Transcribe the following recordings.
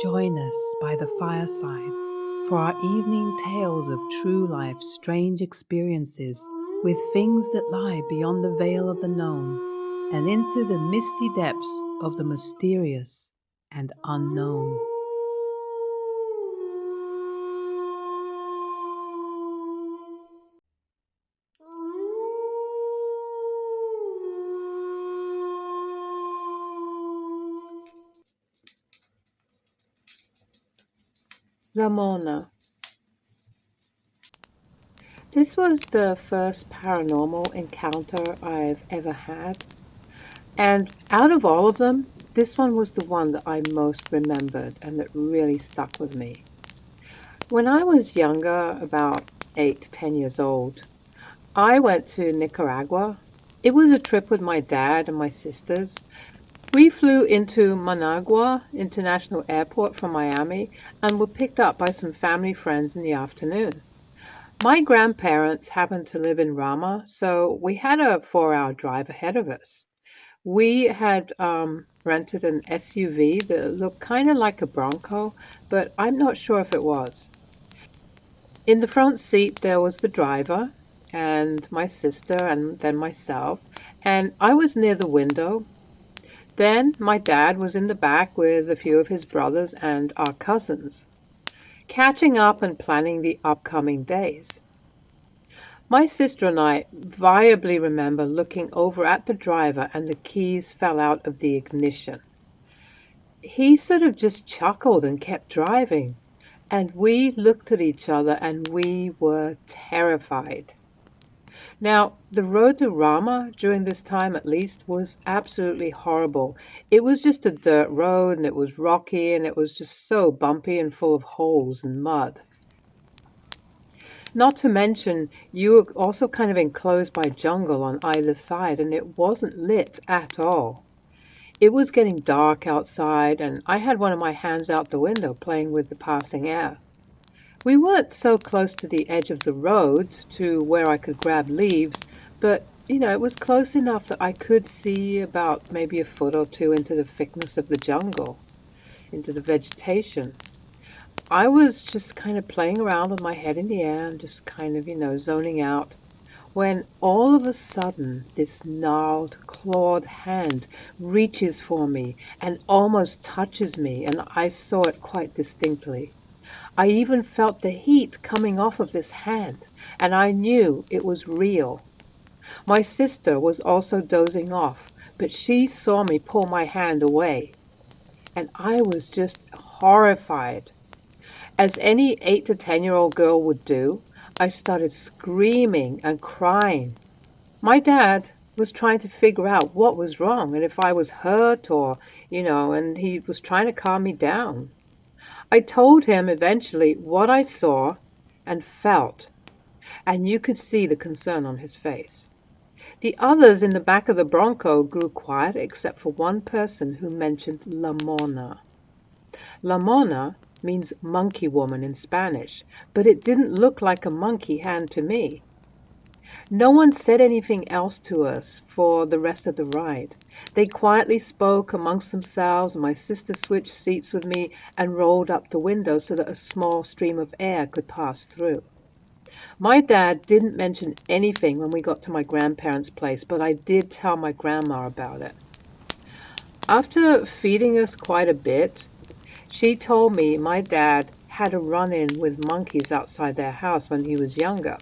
Join us by the fireside for our evening tales of true life's strange experiences with things that lie beyond the veil of the known and into the misty depths of the mysterious and unknown. Lamona. This was the first paranormal encounter I've ever had, and out of all of them, this one was the one that I most remembered and that really stuck with me. When I was younger, about 8 to 10 years old, I went to Nicaragua. It was a trip with my dad and my sisters. We flew into Managua International Airport from Miami and were picked up by some family friends in the afternoon. My grandparents happened to live in Rama, so we had a 4 hour drive ahead of us. We had rented an SUV that looked kind of like a Bronco, but I'm not sure if it was. In the front seat, there was the driver and my sister and then myself, and I was near the window. Then my dad was in the back with a few of his brothers and our cousins, catching up and planning the upcoming days. My sister and I viably remember looking over at the driver and the keys fell out of the ignition. He sort of just chuckled and kept driving, and we looked at each other and we were terrified. Now, the road to Rama during this time at least was absolutely horrible. It was just a dirt road and it was rocky and it was just so bumpy and full of holes and mud. Not to mention, you were also kind of enclosed by jungle on either side, and it wasn't lit at all. It was getting dark outside, and I had one of my hands out the window playing with the passing air. We weren't so close to the edge of the road to where I could grab leaves, but it was close enough that I could see about maybe a foot or two into the thickness of the jungle, into the vegetation. I was just kind of playing around with my head in the air and just kind of, zoning out, when all of a sudden this gnarled, clawed hand reaches for me and almost touches me, and I saw it quite distinctly. I even felt the heat coming off of this hand, and I knew it was real. My sister was also dozing off, but she saw me pull my hand away, and I was just horrified. As any 8 to 10-year-old girl would do, I started screaming and crying. My dad was trying to figure out what was wrong and if I was hurt and he was trying to calm me down. I told him eventually what I saw and felt, and you could see the concern on his face. The others in the back of the Bronco grew quiet except for one person who mentioned Lamona. Lamona means monkey woman in Spanish, but it didn't look like a monkey hand to me. No one said anything else to us for the rest of the ride. They quietly spoke amongst themselves, and my sister switched seats with me and rolled up the window so that a small stream of air could pass through. My dad didn't mention anything when we got to my grandparents' place, but I did tell my grandma about it. After feeding us quite a bit, she told me my dad had a run-in with monkeys outside their house when he was younger.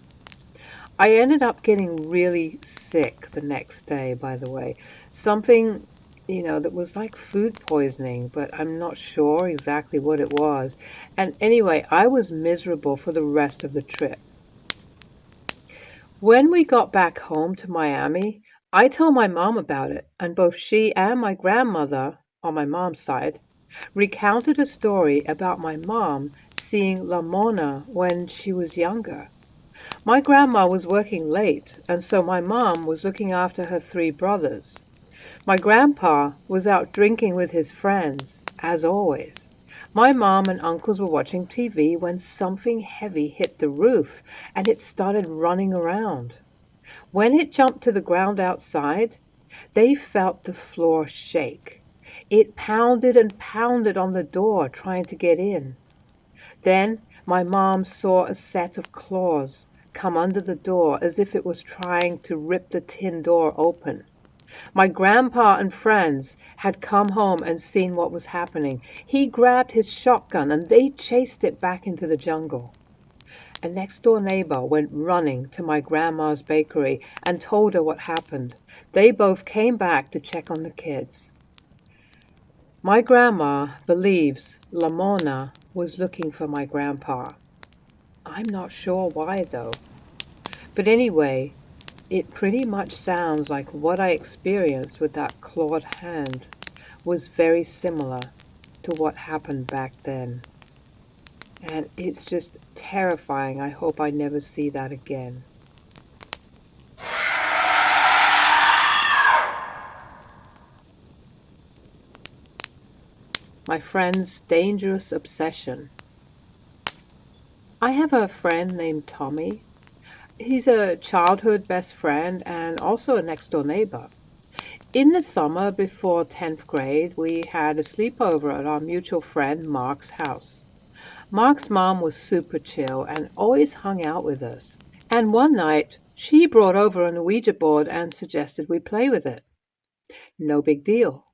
I ended up getting really sick the next day, by the way. Something, that was like food poisoning, but I'm not sure exactly what it was. And anyway, I was miserable for the rest of the trip. When we got back home to Miami, I told my mom about it, and both she and my grandmother, on my mom's side, recounted a story about my mom seeing La Mona when she was younger. My grandma was working late, and so my mom was looking after her 3 brothers. My grandpa was out drinking with his friends, as always. My mom and uncles were watching TV when something heavy hit the roof, and it started running around. When it jumped to the ground outside, they felt the floor shake. It pounded and pounded on the door trying to get in. Then my mom saw a set of claws come under the door as if it was trying to rip the tin door open. My grandpa and friends had come home and seen what was happening. He grabbed his shotgun and they chased it back into the jungle. A next door neighbor went running to my grandma's bakery and told her what happened. They both came back to check on the kids. My grandma believes Lamona was looking for my grandpa. I'm not sure why though. But anyway, it pretty much sounds like what I experienced with that clawed hand was very similar to what happened back then. And it's just terrifying. I hope I never see that again. My friend's dangerous obsession. I have a friend named Tommy. He's a childhood best friend and also a next door neighbor. In the summer before 10th grade, we had a sleepover at our mutual friend Mark's house. Mark's mom was super chill and always hung out with us. And one night, she brought over an Ouija board and suggested we play with it. No big deal.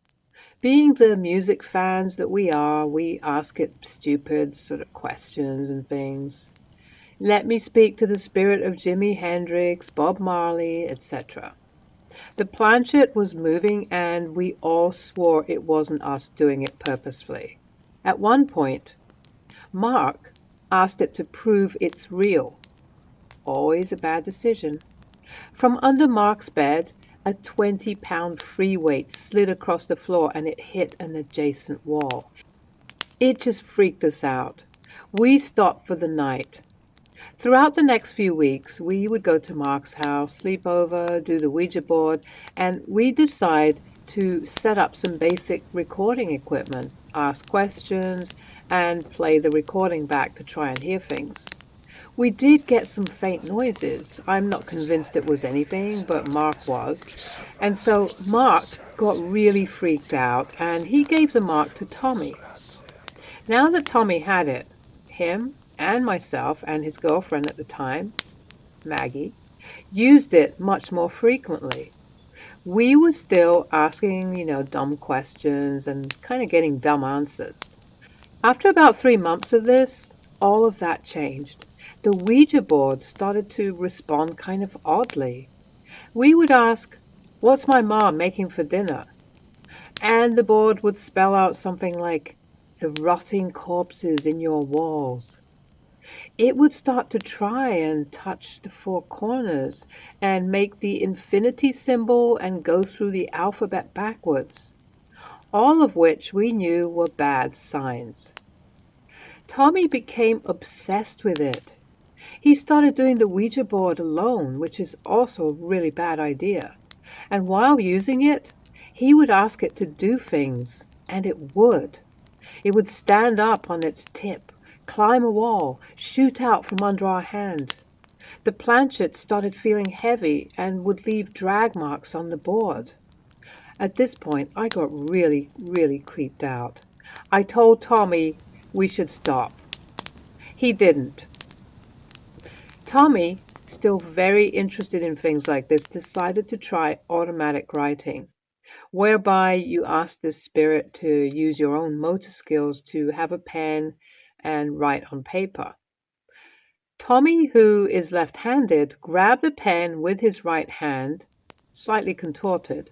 Being the music fans that we are, we ask it stupid sort of questions and things. Let me speak to the spirit of Jimi Hendrix, Bob Marley, etc. The planchette was moving and we all swore it wasn't us doing it purposefully. At one point, Mark asked it to prove it's real. Always a bad decision. From under Mark's bed, a 20-pound free weight slid across the floor and it hit an adjacent wall. It just freaked us out. We stopped for the night. Throughout the next few weeks, we would go to Mark's house, sleep over, do the Ouija board, and we decide to set up some basic recording equipment, ask questions, and play the recording back to try and hear things. We did get some faint noises. I'm not convinced it was anything, but Mark was. And so Mark got really freaked out and he gave the mark to Tommy. Now that Tommy had it, him and myself and his girlfriend at the time, Maggie, used it much more frequently. We were still asking, dumb questions and kind of getting dumb answers. After about 3 months of this, all of that changed. The Ouija board started to respond kind of oddly. We would ask, "What's my mom making for dinner?" And the board would spell out something like, "The rotting corpses in your walls." It would start to try and touch the four corners and make the infinity symbol and go through the alphabet backwards, all of which we knew were bad signs. Tommy became obsessed with it. He started doing the Ouija board alone, which is also a really bad idea. And while using it, he would ask it to do things, and it would. It would stand up on its tip, climb a wall, shoot out from under our hand. The planchette started feeling heavy and would leave drag marks on the board. At this point, I got really, really creeped out. I told Tommy we should stop. He didn't. Tommy, still very interested in things like this, decided to try automatic writing, whereby you ask the spirit to use your own motor skills to have a pen and write on paper. Tommy, who is left-handed, grabbed the pen with his right hand, slightly contorted,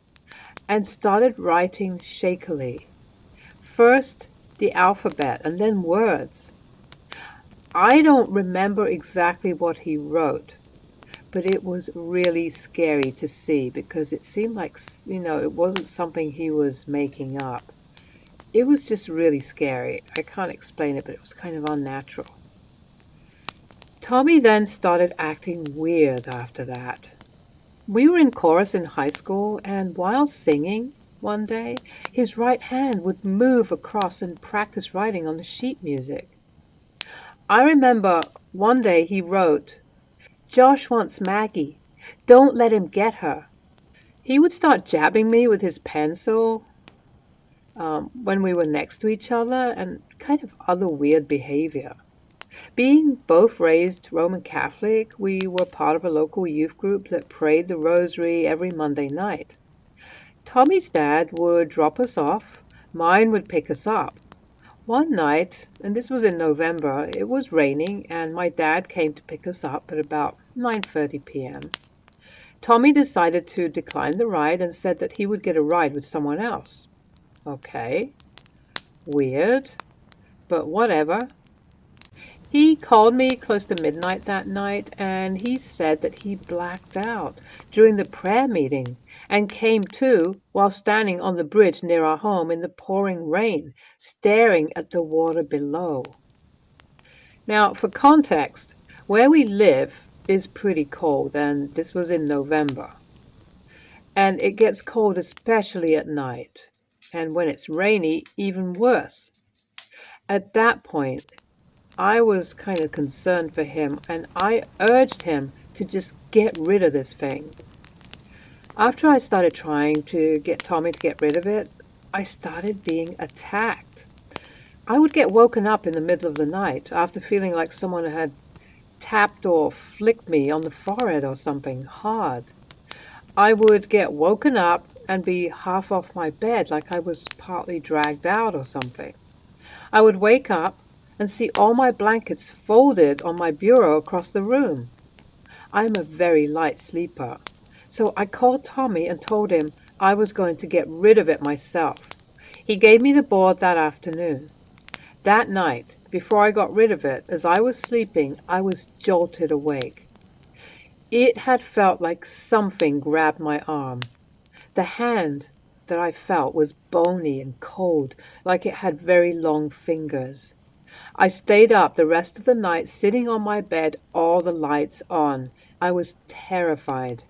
and started writing shakily. First the alphabet and then words. I don't remember exactly what he wrote, but it was really scary to see because it seemed like, it wasn't something he was making up. It was just really scary. I can't explain it, but it was kind of unnatural. Tommy then started acting weird after that. We were in chorus in high school, and while singing one day, his right hand would move across and practice writing on the sheet music. I remember one day he wrote, "Josh wants Maggie. Don't let him get her." He would start jabbing me with his pencil. when we were next to each other, and kind of other weird behavior. Being both raised Roman Catholic, we were part of a local youth group that prayed the rosary every Monday night. Tommy's dad would drop us off, mine would pick us up. One night, and this was in November, it was raining and my dad came to pick us up at about 9:30 p.m. Tommy decided to decline the ride and said that he would get a ride with someone else. Okay, weird, but whatever. He called me close to midnight that night and he said that he blacked out during the prayer meeting and came to while standing on the bridge near our home in the pouring rain, staring at the water below. Now, for context, where we live is pretty cold, and this was in November. And it gets cold especially at night. And when it's rainy, even worse. At that point, I was kind of concerned for him, and I urged him to just get rid of this thing. After I started trying to get Tommy to get rid of it, I started being attacked. I would get woken up in the middle of the night after feeling like someone had tapped or flicked me on the forehead or something hard. I would get woken up and be half off my bed like I was partly dragged out or something. I would wake up and see all my blankets folded on my bureau across the room. I'm a very light sleeper, so I called Tommy and told him I was going to get rid of it myself. He gave me the board that afternoon. That night, before I got rid of it, as I was sleeping, I was jolted awake. It had felt like something grabbed my arm. The hand that I felt was bony and cold, like it had very long fingers. I stayed up the rest of the night, sitting on my bed, all the lights on. I was terrified.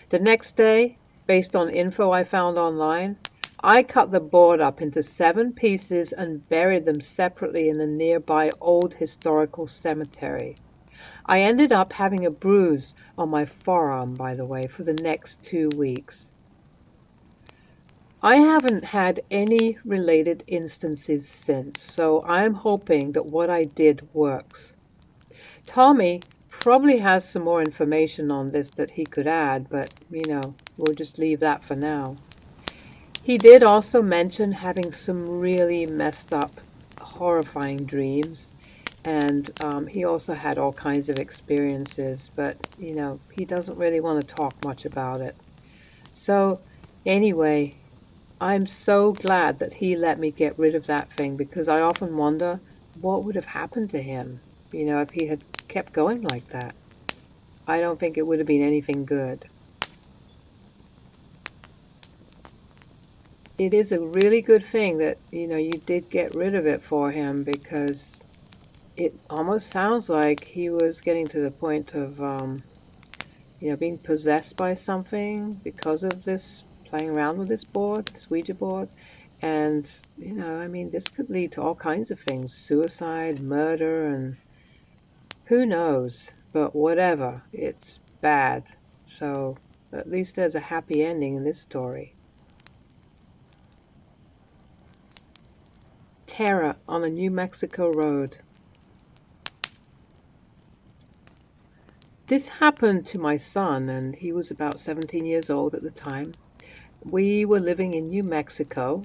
The next day, based on info I found online, I cut the board up into 7 pieces and buried them separately in the nearby old historical cemetery. I ended up having a bruise on my forearm, by the way, for the next 2 weeks. I haven't had any related instances since, so I'm hoping that what I did works. Tommy probably has some more information on this that he could add, but, we'll just leave that for now. He did also mention having some really messed up, horrifying dreams, and he also had all kinds of experiences, but, he doesn't really want to talk much about it. So, anyway, I'm so glad that he let me get rid of that thing because I often wonder what would have happened to him, if he had kept going like that. I don't think it would have been anything good. It is a really good thing that, you did get rid of it for him because it almost sounds like he was getting to the point of, being possessed by something because of this playing around with this board, this Ouija board. And, this could lead to all kinds of things, suicide, murder, and who knows. But whatever, it's bad. So at least there's a happy ending in this story. Terror on a New Mexico road. This happened to my son, and he was about 17 years old at the time. We were living in New Mexico.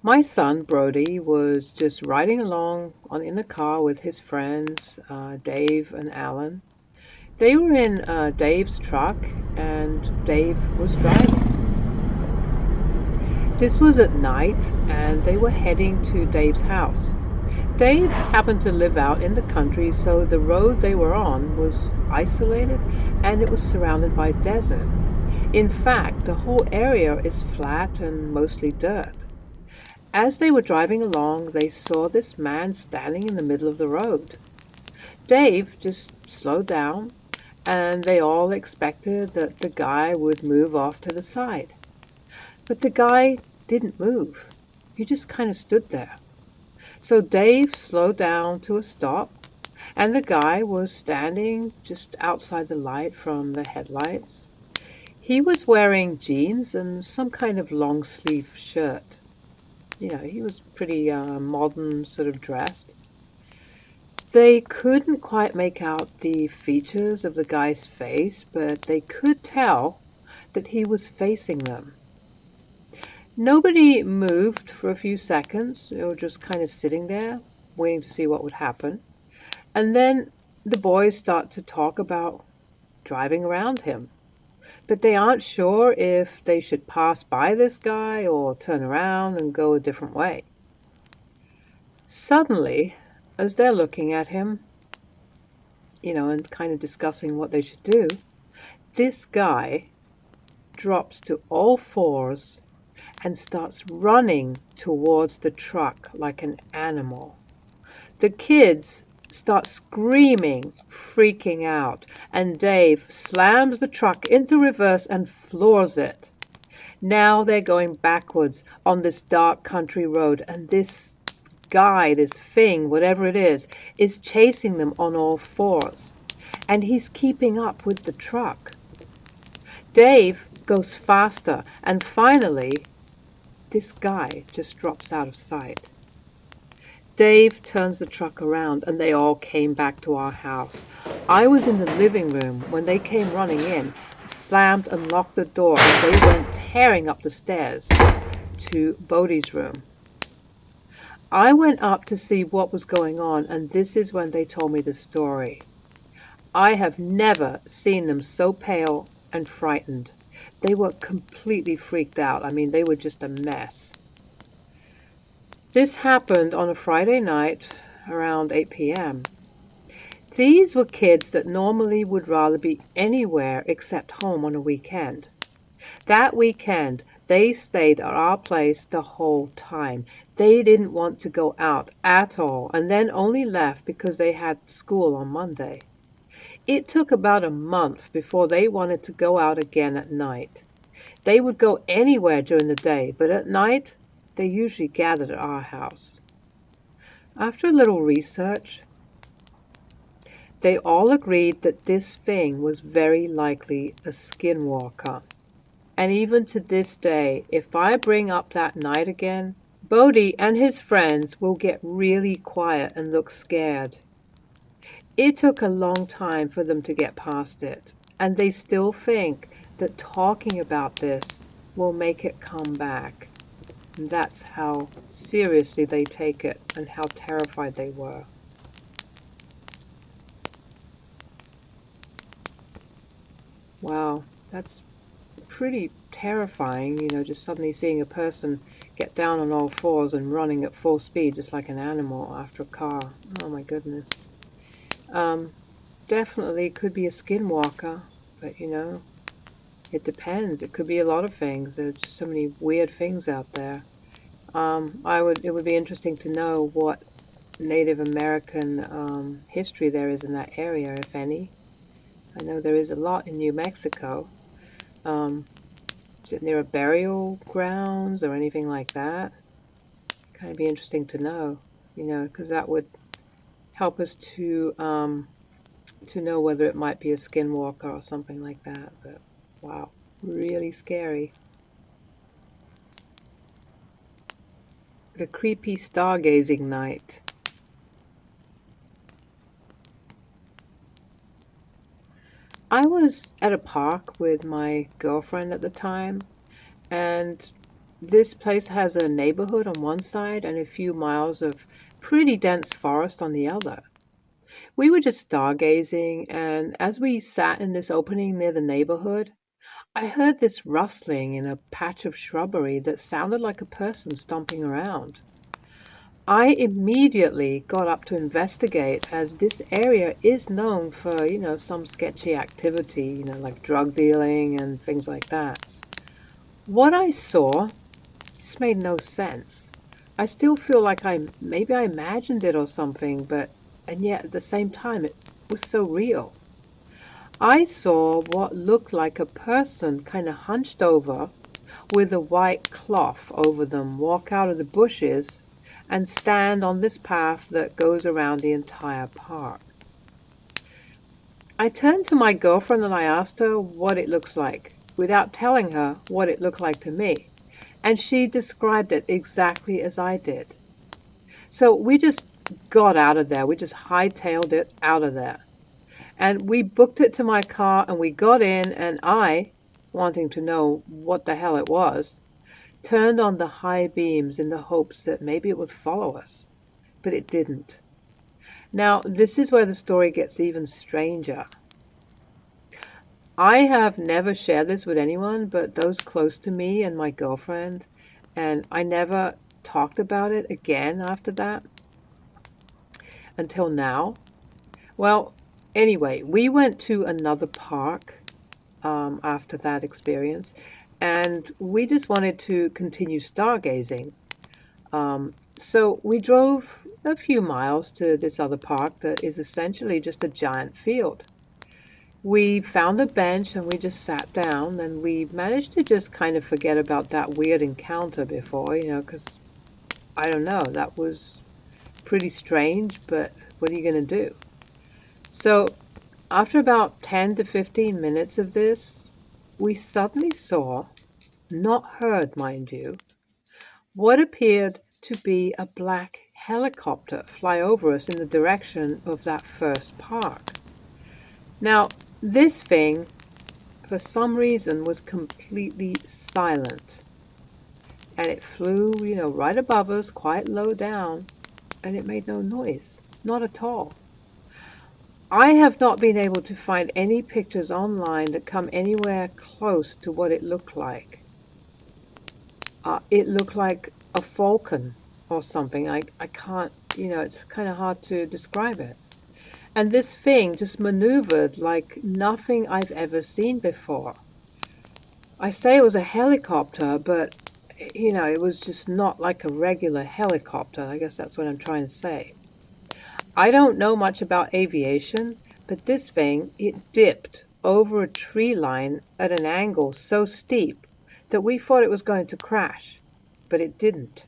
My son, Brody, was just riding along in a car with his friends, Dave and Alan. They were in Dave's truck, and Dave was driving. This was at night, and they were heading to Dave's house. Dave happened to live out in the country, so the road they were on was isolated, and it was surrounded by desert. In fact, the whole area is flat and mostly dirt. As they were driving along, they saw this man standing in the middle of the road. Dave just slowed down, and they all expected that the guy would move off to the side. But the guy didn't move. He just kind of stood there. So Dave slowed down to a stop, and the guy was standing just outside the light from the headlights. He was wearing jeans and some kind of long-sleeve shirt. He was pretty modern sort of dressed. They couldn't quite make out the features of the guy's face, but they could tell that he was facing them. Nobody moved for a few seconds. They were just kind of sitting there, waiting to see what would happen. And then the boys start to talk about driving around him. But they aren't sure if they should pass by this guy or turn around and go a different way. Suddenly, as they're looking at him, and kind of discussing what they should do, this guy drops to all fours and starts running towards the truck like an animal. The kids start screaming, freaking out, and Dave slams the truck into reverse and floors it. Now they're going backwards on this dark country road, and this guy, this thing, whatever it is chasing them on all fours. And he's keeping up with the truck. Dave goes faster, and finally, this guy just drops out of sight. Dave turns the truck around, and they all came back to our house. I was in the living room when they came running in, slammed and locked the door, and they went tearing up the stairs to Bodhi's room. I went up to see what was going on, and this is when they told me the story. I have never seen them so pale and frightened. They were completely freaked out. I mean, they were just a mess. This happened on a Friday night around 8 p.m. These were kids that normally would rather be anywhere except home on a weekend. That weekend, they stayed at our place the whole time. They didn't want to go out at all, and then only left because they had school on Monday. It took about a month before they wanted to go out again at night. They would go anywhere during the day, but at night, they usually gathered at our house. After a little research, they all agreed that this thing was very likely a skinwalker. And even to this day, if I bring up that night again, Bodhi and his friends will get really quiet and look scared. It took a long time for them to get past it, and they still think that talking about this will make it come back. And that's how seriously they take it and how terrified they were. Wow, that's pretty terrifying, just suddenly seeing a person get down on all fours and running at full speed just like an animal after a car. Oh my goodness. Definitely could be a skinwalker, but it depends. It could be a lot of things. There's just so many weird things out there. It would be interesting to know what Native American history there is in that area, if any. I know there is a lot in New Mexico. Is it near a burial grounds or anything like that? Kind of be interesting to know, because that would help us to know whether it might be a skinwalker or something like that. But wow, really scary. The creepy stargazing night. I was at a park with my girlfriend at the time, and this place has a neighborhood on one side and a few miles of pretty dense forest on the other. We were just stargazing, and as we sat in this opening near the neighborhood, I heard this rustling in a patch of shrubbery that sounded like a person stomping around. I immediately got up to investigate, as this area is known for, some sketchy activity, like drug dealing and things like that. What I saw just made no sense. I still feel like maybe I imagined it or something, and yet at the same time it was so real. I saw what looked like a person kind of hunched over with a white cloth over them walk out of the bushes and stand on this path that goes around the entire park. I turned to my girlfriend and I asked her what it looks like, without telling her what it looked like to me. And she described it exactly as I did. So we just got out of there. We just hightailed it out of there. And we booked it to my car and we got in, and I, wanting to know what the hell it was, turned on the high beams in the hopes that maybe it would follow us. But it didn't. Now, this is where the story gets even stranger. I have never shared this with anyone but those close to me and my girlfriend, and I never talked about it again after that until now. Well, anyway, we went to another park after that experience, and we just wanted to continue stargazing. So we drove a few miles to this other park that is essentially just a giant field. We found a bench and we just sat down, and we managed to just kind of forget about that weird encounter before, because I don't know, that was pretty strange, but what are you going to do? So, after about 10 to 15 minutes of this, we suddenly saw, not heard, mind you, what appeared to be a black helicopter fly over us in the direction of that first park. Now, this thing, for some reason, was completely silent. And it flew, right above us, quite low down, and it made no noise. Not at all. I have not been able to find any pictures online that come anywhere close to what it looked like. It looked like a falcon or something. I can't, it's kind of hard to describe it. And this thing just maneuvered like nothing I've ever seen before. I say it was a helicopter, but, it was just not like a regular helicopter. I guess that's what I'm trying to say. I don't know much about aviation, but this thing, it dipped over a tree line at an angle so steep that we thought it was going to crash, but it didn't.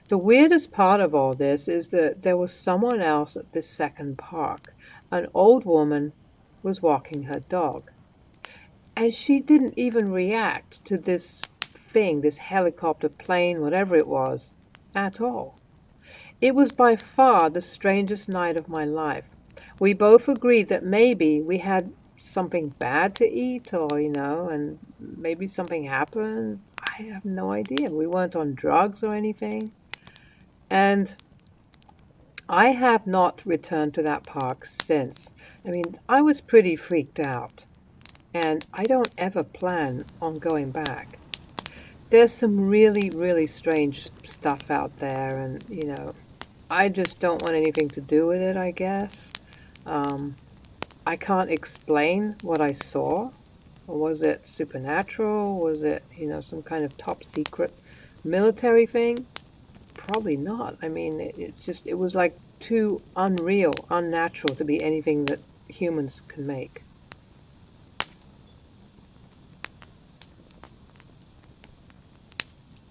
The weirdest part of all this is that there was someone else at this second park. An old woman was walking her dog, and she didn't even react to this thing, this helicopter, plane, whatever it was, at all. It was by far the strangest night of my life. We both agreed that maybe we had something bad to eat, or, and maybe something happened. I have no idea. We weren't on drugs or anything. And I have not returned to that park since. I mean, I was pretty freaked out, and I don't ever plan on going back. There's some really, really strange stuff out there, and, I just don't want anything to do with it, I guess. Um, I can't explain what I saw. Was it supernatural? Was it, some kind of top secret military thing? Probably not. I mean, it was like too unreal, unnatural to be anything that humans can make.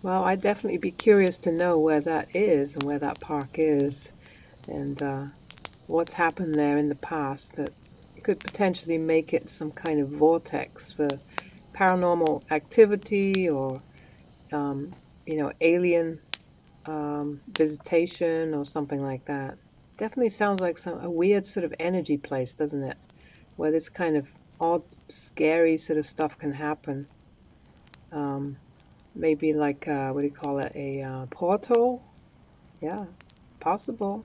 Well, I'd definitely be curious to know where that is and where that park is, and what's happened there in the past that could potentially make it some kind of vortex for paranormal activity, or, alien visitation or something like that. Definitely sounds like a weird sort of energy place, doesn't it? Where this kind of odd, scary sort of stuff can happen. Um, Maybe like, what do you call it? A portal? Yeah, possible.